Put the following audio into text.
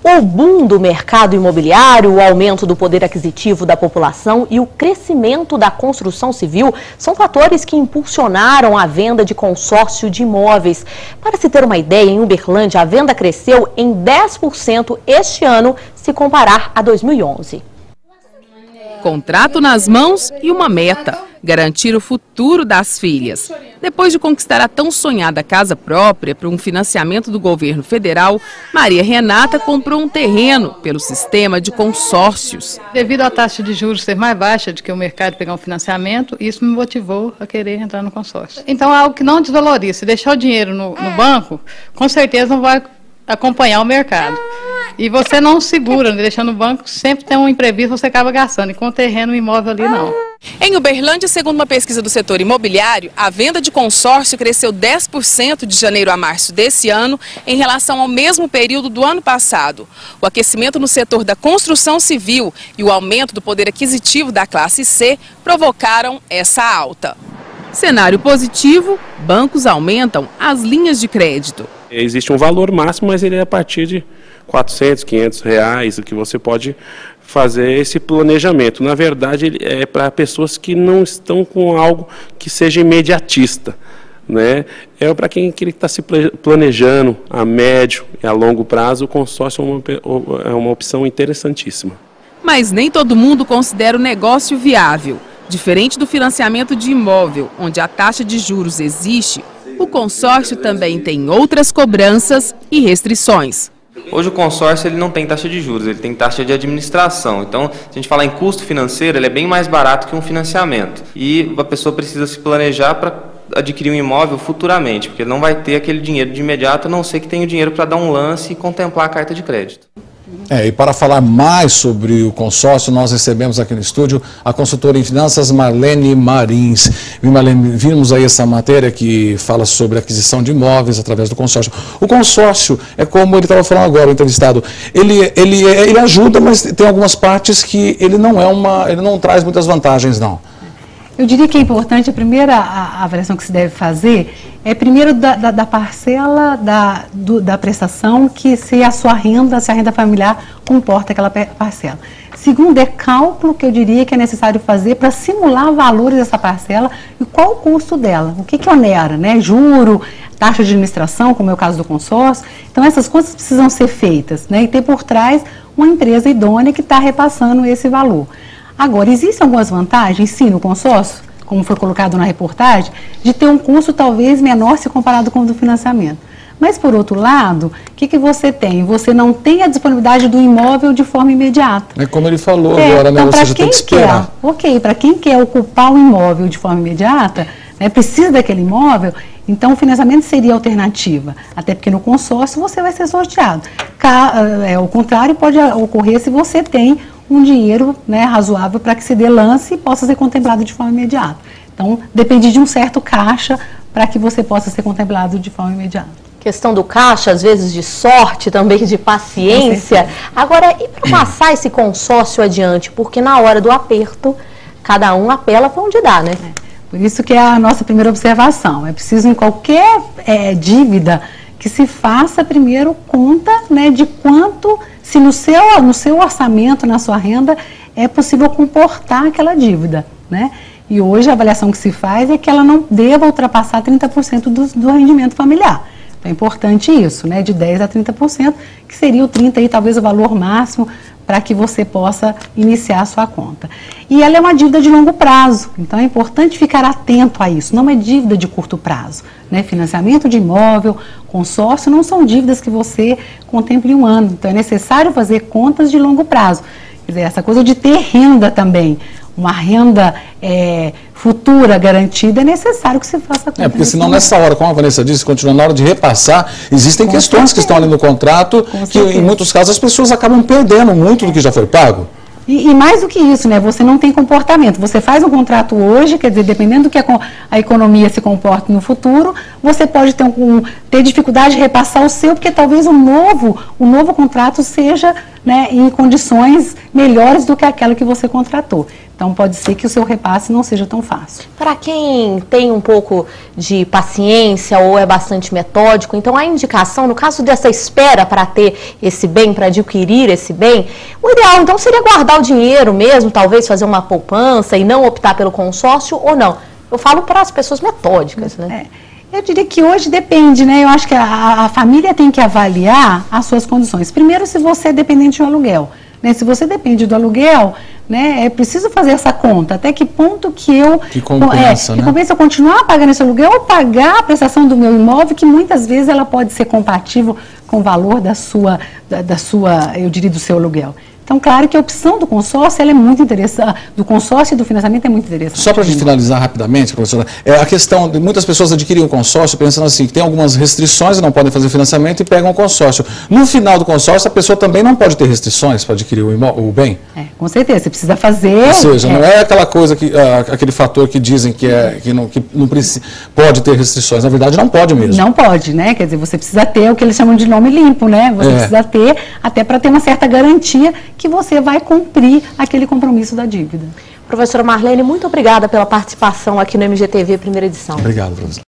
O boom do mercado imobiliário, o aumento do poder aquisitivo da população e o crescimento da construção civil são fatores que impulsionaram a venda de consórcio de imóveis. Para se ter uma ideia, em Uberlândia a venda cresceu em 10% este ano, se comparar a 2011. Contrato nas mãos e uma meta: garantir o futuro das filhas. Depois de conquistar a tão sonhada casa própria por um financiamento do governo federal, Maria Renata comprou um terreno pelo sistema de consórcios. Devido à taxa de juros ser mais baixa do que o mercado pegar um financiamento, isso me motivou a querer entrar no consórcio. Então é algo que não desvaloriza. Se deixar o dinheiro no banco, com certeza não vai acompanhar o mercado. E você não segura, deixando no banco, sempre tem um imprevisto, você acaba gastando. E com o terreno, o imóvel ali, não. Em Uberlândia, segundo uma pesquisa do setor imobiliário, a venda de consórcio cresceu 10% de janeiro a março desse ano em relação ao mesmo período do ano passado. O aquecimento no setor da construção civil e o aumento do poder aquisitivo da classe C provocaram essa alta. Cenário positivo: bancos aumentam as linhas de crédito. Existe um valor máximo, mas ele é a partir de R$400, R$500, que você pode fazer esse planejamento. Na verdade, ele é para pessoas que não estão com algo que seja imediatista, né? É para quem está se planejando a médio e a longo prazo. O consórcio é uma opção interessantíssima. Mas nem todo mundo considera o negócio viável. Diferente do financiamento de imóvel, onde a taxa de juros existe, o consórcio também tem outras cobranças e restrições. Hoje o consórcio ele não tem taxa de juros, ele tem taxa de administração. Então, se a gente falar em custo financeiro, ele é bem mais barato que um financiamento. E a pessoa precisa se planejar para adquirir um imóvel futuramente, porque não vai ter aquele dinheiro de imediato, a não ser que tenha o dinheiro para dar um lance e contemplar a carta de crédito. E para falar mais sobre o consórcio, nós recebemos aqui no estúdio a consultora em finanças Marlene Marins. E Marlene, vimos aí essa matéria que fala sobre aquisição de imóveis através do consórcio. O consórcio é como ele estava falando agora, o entrevistado, ele ajuda, mas tem algumas partes que ele não traz muitas vantagens, não. Eu diria que é importante, a primeira avaliação que se deve fazer é primeiro da parcela da prestação, que se a sua renda, se a renda familiar comporta aquela parcela. Segundo, é cálculo que eu diria que é necessário fazer para simular valores dessa parcela e qual o custo dela, o que onera, né? Juro, taxa de administração, como é o caso do consórcio. Então essas coisas precisam ser feitas, né? E ter por trás uma empresa idônea que está repassando esse valor. Agora, existem algumas vantagens, sim, no consórcio, como foi colocado na reportagem, de ter um custo talvez menor se comparado com o do financiamento. Mas, por outro lado, o que você tem? Você não tem a disponibilidade do imóvel de forma imediata. É como ele falou agora, né? Então, Você já tem que esperar. Para quem quer ocupar o imóvel de forma imediata, né, precisa daquele imóvel, então o financiamento seria a alternativa. Até porque no consórcio você vai ser sorteado. O contrário pode ocorrer se você tem um dinheiro, né, razoável para que se dê lance e possa ser contemplado de forma imediata. Então, depende de um certo caixa para que você possa ser contemplado de forma imediata. Questão do caixa, às vezes de sorte, também de paciência. Agora, e para passar esse consórcio adiante? Porque na hora do aperto, cada um apela para onde dá, né? Por isso que é a nossa primeira observação. É preciso, em qualquer dívida, que se faça primeiro conta, né, de quanto, se no seu orçamento, na sua renda, é possível comportar aquela dívida, né? E hoje a avaliação que se faz é que ela não deva ultrapassar 30% do rendimento familiar. Então é importante isso, né, de 10% a 30%, que seria o 30% aí, talvez o valor máximo para que você possa iniciar a sua conta. E ela é uma dívida de longo prazo, então é importante ficar atento a isso, não é dívida de curto prazo, né? Financiamento de imóvel, consórcio, não são dívidas que você contemple em um ano, então é necessário fazer contas de longo prazo. Quer dizer, essa coisa de ter renda também, uma renda futura garantida, é necessário que se faça conta. Porque senão nessa hora, como a Vanessa disse, continua na hora de repassar, existem questões que estão ali no contrato, que em muitos casos as pessoas acabam perdendo muito do que já foi pago. E mais do que isso, né, você não tem comportamento. Você faz um contrato hoje, quer dizer, dependendo do que a economia se comporte no futuro, você pode ter dificuldade de repassar o seu, porque talvez o novo contrato seja, né, em condições melhores do que aquela que você contratou. Então, pode ser que o seu repasse não seja tão fácil. Para quem tem um pouco de paciência ou é bastante metódico, então a indicação, no caso dessa espera para ter esse bem, para adquirir esse bem, o ideal então seria guardar o dinheiro mesmo, talvez fazer uma poupança e não optar pelo consórcio ou não. Eu falo para as pessoas metódicas, né? Eu diria que hoje depende, né? Eu acho que a família tem que avaliar as suas condições. Primeiro, se você é dependente de um aluguel. Né? Se você depende do aluguel, né, é preciso fazer essa conta. Até que ponto que compensa, né? compensa eu continuar pagando esse aluguel ou pagar a prestação do meu imóvel, que muitas vezes ela pode ser compatível com o valor da sua, eu diria, do seu aluguel. Então, claro que a opção do consórcio ela é muito interessante, do consórcio e do financiamento é muito interessante. Só para a gente finalizar rapidamente, professora, a questão de muitas pessoas adquirem um consórcio pensando assim, que tem algumas restrições e não podem fazer financiamento e pegam um consórcio. No final do consórcio, a pessoa também não pode ter restrições para adquirir o bem? Com certeza, você precisa fazer... Ou seja, não é aquela coisa, aquele fator que dizem que não pode ter restrições. Na verdade, não pode mesmo. Não pode, né? Quer dizer, você precisa ter o que eles chamam de nome limpo, né? Você precisa ter, até para ter uma certa garantia que você vai cumprir aquele compromisso da dívida. Professora Marlene, muito obrigada pela participação aqui no MGTV Primeira Edição. Obrigado, professor.